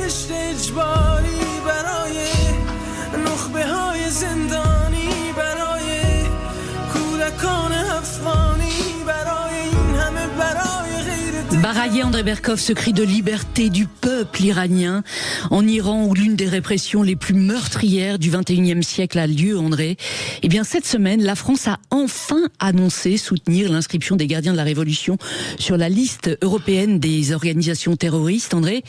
بهشت اجباری برای نخبه های زندانی برای کودکان افغانی برای این همه برای غیر Baraye André Berkov, ce cri de liberté du peuple iranien en Iran où l'une des répressions les plus meurtrières du 21e siècle a lieu, André. Eh bien, cette semaine, la France a enfin annoncé soutenir l'inscription des gardiens de la Révolution sur la liste européenne des organisations terroristes. André,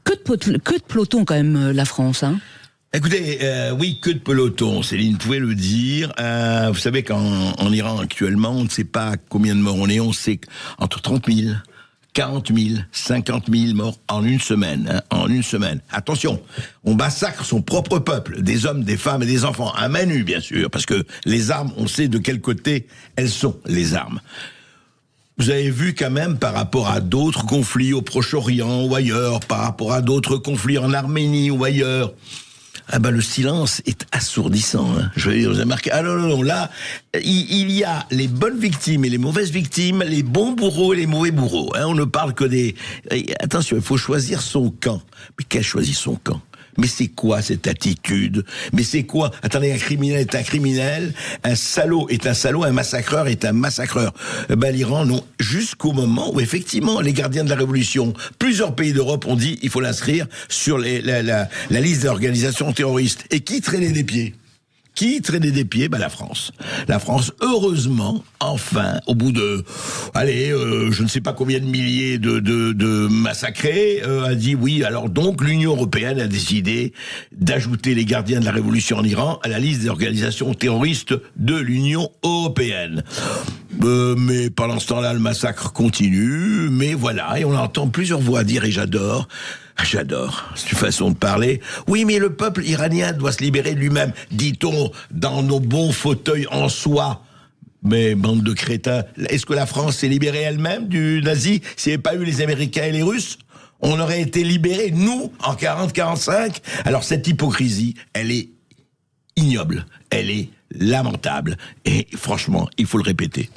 que de peloton quand même la France, hein? Écoutez, oui, que de peloton, Céline pouvait le dire. Vous savez qu'en Iran actuellement, on ne sait pas combien de morts on est, on sait entre 30 000, 40 000, 50 000 morts en une semaine, hein, en une semaine. Attention, on massacre son propre peuple, des hommes, des femmes et des enfants, à main nue bien sûr, parce que les armes, on sait de quel côté elles sont, les armes. Vous avez vu quand même par rapport à d'autres conflits au Proche-Orient ou ailleurs, par rapport à d'autres conflits en Arménie ou ailleurs, ah ben le silence est assourdissant. Hein. Je vais dire, vous avez marqué. Ah non, là, il y a les bonnes victimes et les mauvaises victimes, les bons bourreaux et les mauvais bourreaux. Hein. On ne parle que des... Attention, il faut choisir son camp. Mais qui a choisi son camp ? Mais c'est quoi cette attitude ? Mais c'est quoi ? Attendez, un criminel est un criminel, un salaud est un salaud, un massacreur est un massacreur. Ben l'Iran, non. Jusqu'au moment où effectivement les gardiens de la révolution, plusieurs pays d'Europe ont dit il faut l'inscrire sur la liste des organisations terroristes. Et qui traînait des pieds ? Qui traînait des pieds ? Ben la France. La France, heureusement, enfin, au bout de, je ne sais pas combien de milliers de massacrés, a dit oui. Alors donc, l'Union européenne a décidé d'ajouter les gardiens de la révolution en Iran à la liste des organisations terroristes de l'Union européenne. Mais pendant ce temps-là, le massacre continue. Mais voilà, et on entend plusieurs voix dire, et j'adore, c'est une façon de parler. Oui, mais le peuple iranien doit se libérer de lui-même, dit-on, dans nos bons fauteuils en soie. Mais bande de crétins, est-ce que la France s'est libérée elle-même du nazi s'il n'y avait pas eu les Américains et les Russes ? On aurait été libérés, nous, en 40-45 ? Alors cette hypocrisie, elle est ignoble, elle est lamentable. Et franchement, il faut le répéter.